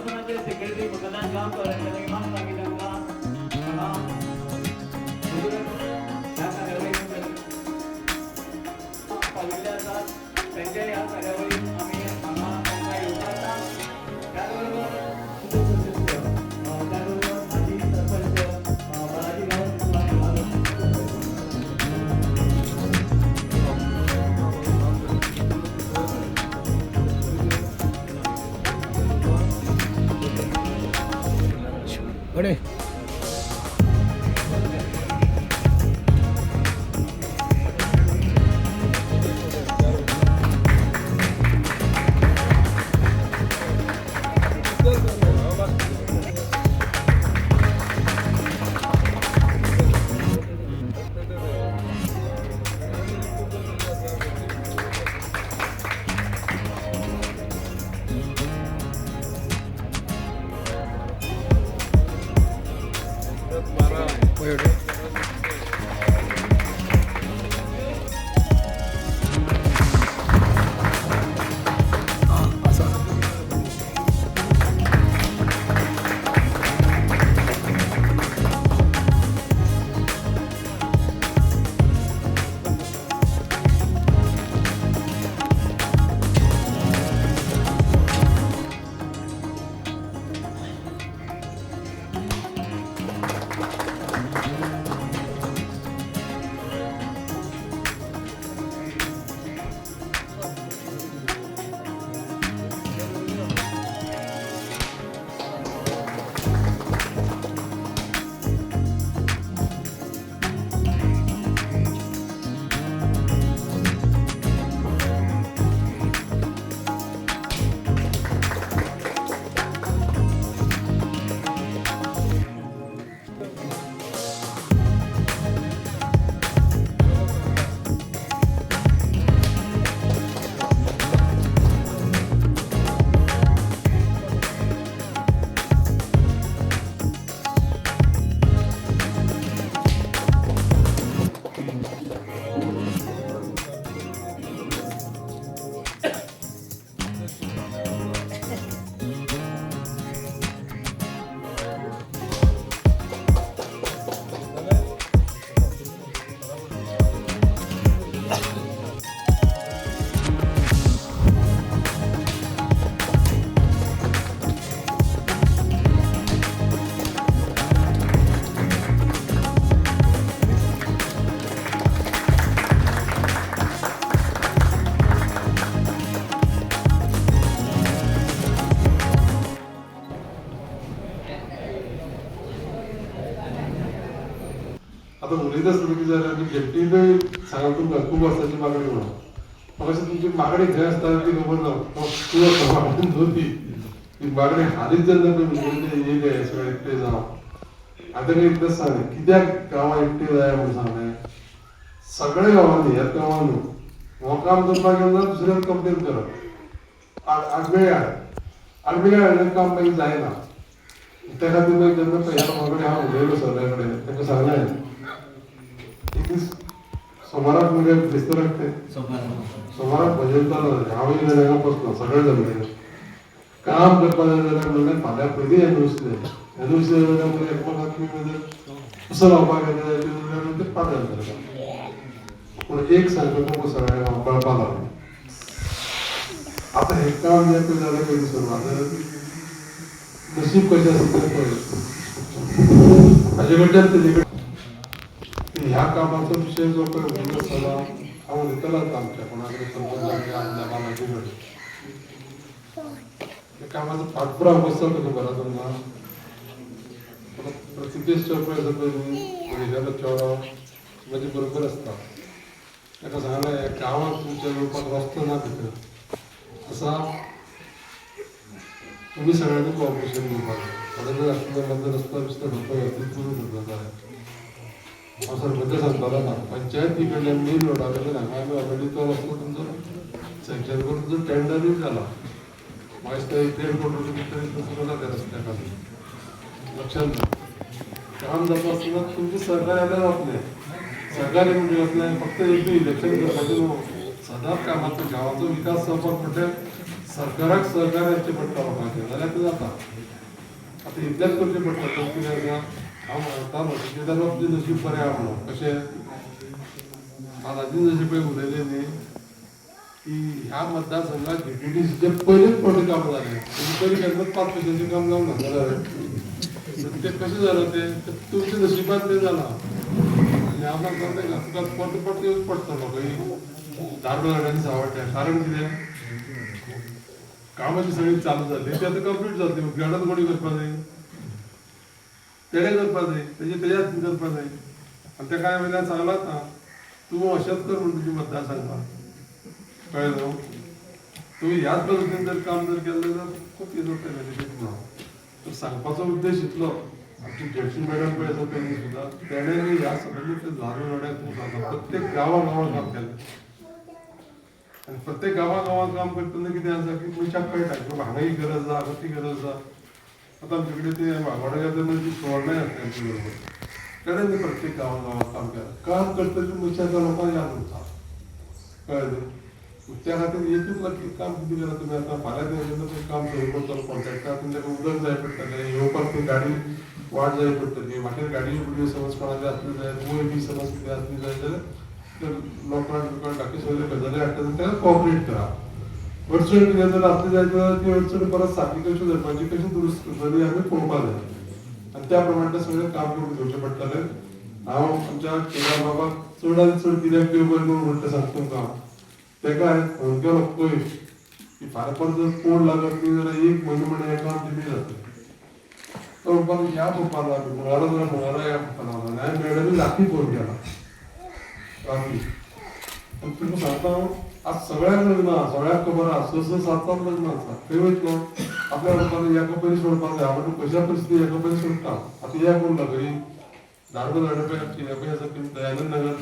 प्रशासनाचे सेक्रेटरी भगदान गावकर यांनी मान सांगितलं का या कार्यवाहीमध्ये पाहिल्या जातात त्यांच्या या कार्यावळीत आम्ही आम्हाला योगदान त्याबरोबर माजी सरपंच बालाजी अरे आता मुलीचा स्थिती झाला की जेवढी सांगा तुमका खूप वर्षाची मागणी म्हणा मग तुमची मागणी घ्या असतात की मागणी होती ती मागणी हालीच जर येईल सगळं एकटे जावं आता काही इतकंच सांग कित्याक गावां एकटे जाय म्हणून सांगणे सगळ्या गावांनी ह्या गावांनी हो काम करपाक गेलो दुसऱ्याक कंप्लेन करप आडमेळ्या काम मागीर जायना त्या खातीर मागीर जेन्ना ह्या मागणी हांव उलयलो सगळ्या कडेन ताका सांगलें सोमाराक म्हणजे क्रिस्तराक ते सोमाराक भजनतालो हांवूय जाल्यार बसलो सगळे जमले काम करपा जाय जाल्यार म्हणलें फाल्यां पयलीं हें नुस्तें जाल्यार म्हणजे एकमेकाक तुमी उसो लावपाक गेले जाल्यार ते पातळ जाता पूण एक सारको तुमकां सगळ्यांक कळपा लागलें आतां हें काम जें पळय जालें पयलीं सुरवातेर नशीब कशें आसा तें पळय हाजे कडच्यान तेजे कडेन ह्या कामाचा विषय जो काही उल्लेख झाला हा उलयतलाच आमच्या कोणाकडे संपर्क आमच्या बालाजी कडे कामाचा पाठपुरावा कसो तुका बरा तुमकां प्रतिदेश चौपय पळयलेलो चेडो म्हजे बरोबर आसता ताका सांगलें गांवांत तुमच्या येवपाक रस्तो ना भितर आसा तुम्ही सगळ्यांनी कॉपरेशन दिवपाक थोडे जर आसलें मदलो रस्तो बिस्तो ढोको करून जाय हांव सरपंच सांगतालो ना पंचायती कडल्यान मेन रोडा कडल्यान हांगा आमी ऑलरेडी तो रस्तो तुमचो सँक्शन करून तुमचो टेंडरूय जाला म्हाका दिसता 1.5 कोटी रुपया तरी तुमचो ना त्या रस्त्या खातीर लक्षांत घे काम जाता आसतना तुमचें सरकार आयल्यार जातलें सरकारी म्हणजे जातलें फक्त एक इलेक्शन करपाचें न्हू सदांच कामाचो गांवाचो विकास जावपाक म्हणल्यार सरकाराक सहकार्य करचें पडटा लोकांचें जाल्यार तें जाता. आतां इतलेंच करचें पडटा तर कितें हांव म्हणटालो ठेकेदार आपलें नशीब बरें आहा म्हणून. कशें आतांची जशें पळय उलयलें न्ही की ह्या मतदारसंघात डेप्युटीचे पयलेच फावटी काम जालें. पयलीं केन्नाच 5 पयशांचें काम जावना जाल्यार ते कशें जालें तें तुमच्या नशिबान तें जालां. आनी हांव सांगता तेका तुका परत येवच पडटलो खंय दारडोळ्यांनी सांवाडल्या. कारण कितें कामाची सगळी चालू जाली ती आतां कंप्लीट जाली. उद्घाटन कोणी करपा जाय तेणें करपा जाय तेजे हातीन करपा जाय. आनी तेका हांवें वयल्यान सांगलां ना तूं अशेंच कर म्हण तुज्या मतदारसंघात कळ्ळें न्हू. तुवें ह्याच पद्दतीन जर काम जर केलें जाल्यार खूब येतलें बेनिफीट ना. तर सांगपाचो उद्देश इतलो आमची जयश्री मॅडम पळय आसा तेणी सुद्दां तेणें ह्या सगळ्या दारुगड्याक सांगता प्रत्येक गांवां काम केलें. आनी प्रत्येक गांवां काम करतना कितें आसा की मनशाक कळटा की बाबा हांगा ही गरज आसा हांगा ती गरज आसा. आतां आमचे कडेन ते वाघोड्या तेन्ना ती सुवर्णाय आसता आमचे बरोबर. तेणें प्रत्येक गांवां काम केलां. काम करतकीर मनशाच्या लोकांक याद उरता. कळ्ळें न्ही. त्या खातीर एकूच काम कितें करा तुमी आतां फाल्यां तें काम सुरू करतलो कॉन्ट्रॅक्टर ताका उदक जाय पडटलें येवपाक ती गाडी वाट जाय पडटली. म्हाका गाडी बिडी समज कोणाची आसली जाय वयर बी समज कितें आसली जाय जाल्यार तर लोकांक बाकी सगळे गजाली हाडटा तेका कॉपरेट करा. अडचण कितें जर आसली जाय जाल्यार ती अडचण परत सारकी कशी करपाची कशी दुरुस्त करतली आमी पळोवपाक जाय. आनी त्या प्रमाणे तें सगळें काम करून घेवचें पडटलें. हांव आमच्या केदार बाबाक चड आनी चड कित्याक देव बरें करून म्हणटा सांगता तुमकां. तेका हांवें फोन केलो पळय की फाल्यां परत जर कोड लागत न्ही जाल्यार 1 म्हयनो एकावंट लिमीट जातलें. तो म्हणपाक ह्या पळोवपाक लागलो मंगळारा जाल्यार मंगळारा ह्या पळोवपाक लागलो. हांवें मॅडमी राती फोन केला राती. आनी तुमकां सांगता हांव आज सगळ्यांक लग्न आहा सगळ्यांक खबर आहा 6-7 लग्न आसा. खंय वयतलो आपल्या लोकांनी ह्या कंपनी सोडपाक जाय. हांव कशा परिस्थिती ह्या कंपनी सोडटा. आतां ह्या कोण लागली धारबांदोडा पळय आसा दयानंद नगर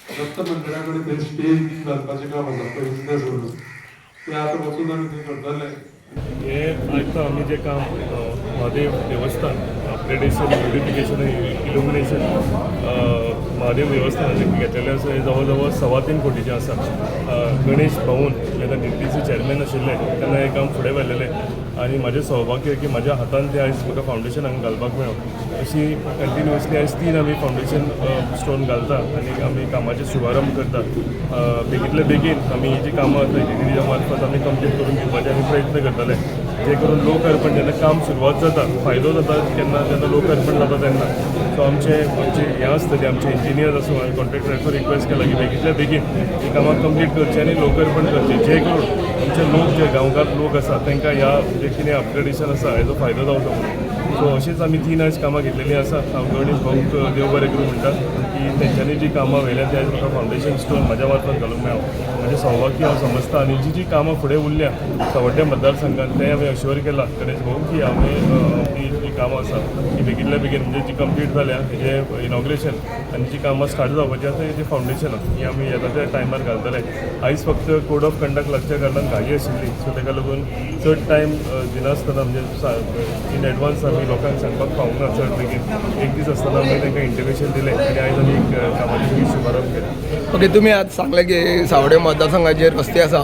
दत्त मंदिरा कडेन थंय स्टेज घालपाचें काम आसा पयलीं तें सोडून तें आतां वचून आमी थंय करतले. हे आयता आमी जें काम महादेव देवस्थान अपग्रेडेशन ब्युटिफिकेशन इल्युमिनेशन महादेव देवस्थानाचें घेतलेलें आसा. हे जवळ जवळ 3.25 कोटीचें आसा. गणेश भवन जेन्ना DTC चॅरमॅन आशिल्ले तेन्ना हें काम फुडें व्हेल्लेलें आनी म्हजें सौभाग्य की म्हज्या हातान तें आयज म्हाका फावंडेशन हांगा घालपाक मेळ्ळो. अशी कंटिन्युअसली आयज 3 आमी फावंडेशन स्टोन घालता आनी आमी कामाचे शुभारंभ करता. बेगींतले बेगीन आमी ही जीं कामां आसा DTCच्या मार्फत आमी कंप्लीट करून घेवपाचे आमी प्रयत्न करतले. जे करून लोक अर्पण जेन्ना काम सुरवात जाता फायदो जाता जेन्ना लोक अर्पण जाता तेन्ना. सो आमचे हें आसतलें आमचे इंजिनियर्स आसूं हांवें कॉन्ट्रॅक्टराक रिक्वेस्ट केला की बेगींतल्या बेगीन ही कामां कंप्लीट करची आनी लोक अर्पण करची. जे करून आमचे लोक जे गांवकार लोक आसा तांकां ह्या जे कितें अपग्रेडेशन आसा हेजो फायदो जावचो म्हणून. सो अशीच आमी 3 आयज कामां घेतलेलीं आसा. हांव गणेश भाऊक देव बरें करूं म्हणटा की तेंच्यांनी जी कामां व्हेल्या ती आयज म्हाका फावंडेशन स्टोन म्हज्या मार्फत घालूंक मेळ्ळो. म्हणजे सौभाग्य हांव समजता. आनी जी कामां फुडें उरल्या सावड्ड्या मतदारसंघात तें हांवें अश्योर केला गणेश भाऊ की हांवें जी कामां आसा ती बेगींतल्या बेगीन म्हणजे जी कंप्लीट जाल्या हेजें इनॉग्रेशन आनी जी कामां स्टार्ट जावपाची आसा हेजी फावंडेशनां ही आमी येता त्या टायमार घालतले. आयज फक्त कोड ऑफ कंडक्ट लागच्या कारणान घाई आशिल्ली सो ताका लागून चड टायम दिनासतना म्हणजे इन एडवान्स आमी लोकांक सांगपाक पावूंक ना. चड बेगीन 1 दीस आसतना आमी तांकां इंटिमेशन दिलें आनी आयज आमी कामाची शुभारंभ केला. ओके, तुमी आज सांगलें की सावड्डे मतदारसंघाचे रस्ते आसा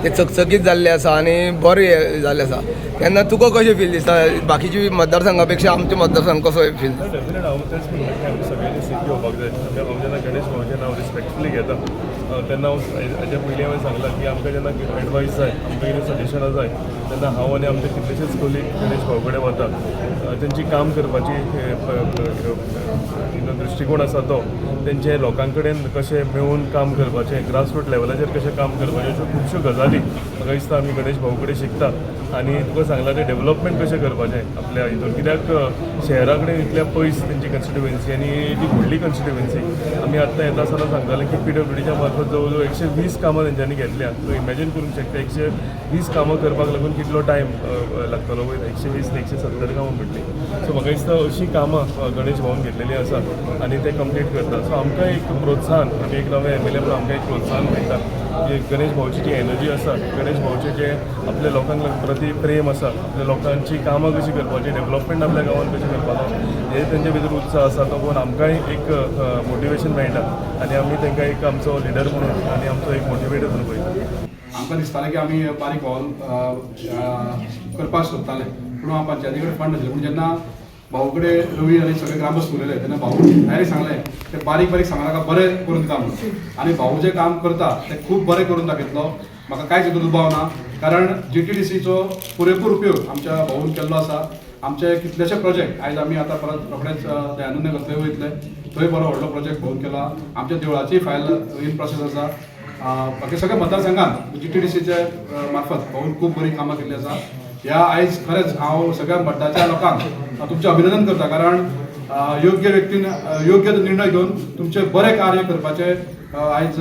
ते चकचकीत जाल्ले आसा आनी बरे जाल्ले आसा. तेन्ना तुका कशें फील दिसता बाकीची मतदारसंघा पेक्षा आमचे मतदारसंघ कसो फील? डेफिनेट हांव तेच म्हणटा की आमी सगळ्यांनी सेफ घेवपाक जाय. हांव जेन्ना गणेश भाऊचें नांव रिस्पेक्टफुली घेता तेन्ना हाच्या पयलीं हांवें सांगलां की आमकां जेन्ना एडवायस जाय आमकां कितें सजेशनां जाय तेन्ना हांव आनी आमचे कितलेशेच कोलीग गणेश भाऊ कडेन वता. तेंची काम करपाची दृश्टिकोण आसा तो तेंचे लोकां कडेन कशें मेळून काम करपाचें ग्रासरूट लेवलाचेर कशें काम करपाचें अश्यो खुबश्यो गजाली म्हाका दिसता आमी गणेश भाऊ कडेन शिकता. आनी तुका सांगलां तें डेवलपमेंट कशें करपाचें आपल्या हितून कित्याक शहरा कडेन इतल्या पयस तेंची कॉन्स्टिट्युएन्सी आनी ती व्हडली कॉन्स्टिट्युएन्सी. आमी आत्तां येता आसतना सांगतालें की PWDच्या मार्फत जवळ जवळ 120 कामां तेंच्यांनी घेतल्या. तूं इमॅजीन करूंक शकता 120 कामां करपाक लागून कितलो टायम लागतलो वयर 120 ते 170 कामां म्हटली. सो म्हाका दिसता अशीं कामां गणेश भाऊन घेतलेलीं आसा आनी ते कंप्लीट करता. सो आमकां एक प्रोत्साहन आमी एक नवे MLA म्हणून आमकां एक प्रोत्साहन मेळटा की गणेश भाऊची जी एनर्जी आसा गणेश भाऊचें जे आपल्या लोकांक प्रती प्रेम आसा आपल्या लोकांची कामां कशी करपाची डेवलपमेंट आपल्या गांवांत कशें करपाचो हे तेंचे भितर उत्साह आसा तो पळोवन आमकांय एक मोटिवेशन मेळटा आनी आमी तांकां एक आमचो लिडर म्हणून आनी आमचो एक मोटिवेटर म्हणून पळयता. आमकां दिसतालें की आमी बारीक हॉल करपाक सोदताले पूण हांव पंचायती कडेन फंड नाशिल्ले पूण जेन्ना भाऊ कडेन रवी आनी सगळे ग्रामस्थ उलयले तेन्ना भाऊ डायरेक्ट सांगलें ते बारीक बारीक सांगनाका बरें करून दिता म्हणून आनी भाऊ जें काम करता तें खूब बरें करून दाखयतलो म्हाका कांयच दुबाव ना कारण GTDCचो पुरेपूर उपयोग आमच्या भाऊन केल्लो आसा आमचे कितलेशे प्रोजेक्ट आयज आमी आतां परत रोखडेच दयानंद नगर थंय वयतले थंय बरो व्हडलो प्रोजेक्ट भाऊन केला आमच्या देवळाची फायल इन प्रोसेस आसा बाकी सगळ्या मतदारसंघात GTDCचे मार्फत भाऊन खूब बरी कामां केल्ली आसा ह्या आयज खरेंच हांव सगळ्या मतदाच्या लोकांक तुमचें अभिनंदन करता कारण योग्य व्यक्तीन योग्य निर्णय घेवन तुमचे बरें कार्य करपाचे आयज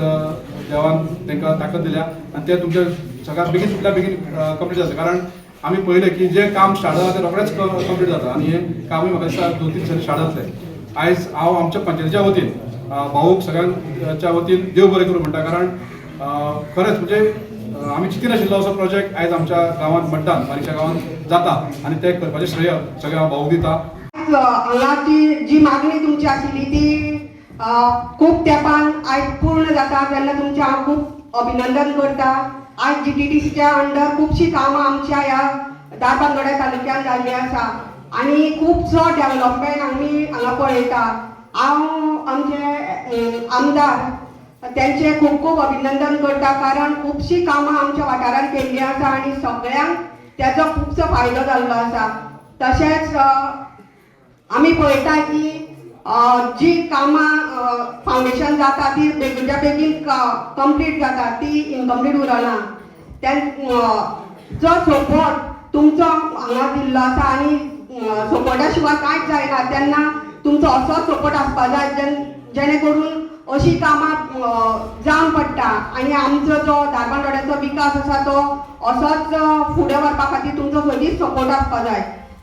देवान तांकां ताकद दिल्या आनी ते तुमचे सगळ्यात बेगीन तितल्या बेगीन कंप्लीट जाता कारण आमी पळयलें की जे काम स्टार्ट जाता ते रोखडेच कंप्लीट जाता आनी हे कामूय म्हाका दिसता 2-3 दिसांनी स्टार्ट जातले आयज हांव आमच्या पंचायतीच्या वतीन भाऊक सगळ्यांच्या वतीन देव बरें करूं म्हणटा कारण खरेंच म्हणजे आमी चिंतिनाशिल्लो असो प्रोजेक्ट आयज आमच्या गांवांत मड्डान बारीकशा गांवांत जाता आनी ते करपाचें श्रेय सगळें हांव भाऊक दिता हांगाची जी मागणी तुमची आशिल्ली ती खूब तेंपान आयज पूर्ण जाता तेन्ना तुमचें हांव खूब अभिनंदन करता आयज GTDCच्या अंडर खुबशीं कामां आमच्या ह्या दारबांदोड्या तालुक्यात जाल्लीं आसा आनी खुबसो डेव्हलपमेंट आमी हांगा पळयता हांव आमचे आमदार त्यांचे खूब खूब अभिनंदन करता कारण खुबशीं कामां आमच्या वाठारांत केल्लीं आसा आनी सगळ्यांक त्याचो खुबसो फायदो जाल्लो आसा तशेंच आमी पळयता की जी कामां फावंडेशन जाता ती बेगीच्या बेगीन कंप्लीट जाता ती इनकम्प्लीट उरना जो सपोर्ट तुमचो हांगा दिल्लो आसा आनी सपोर्टा शिवाय कांयच जायना तेन्ना तुमचो असो सपोर्ट आसपा जाय जेणे करून अशी कामां जावन पडटा आनी आमचो जो दारबांदोड्याचो विकास आसा तो असोच फुडें व्हरपा खातीर तुमचो सदींच सपोर्ट आसपा जाय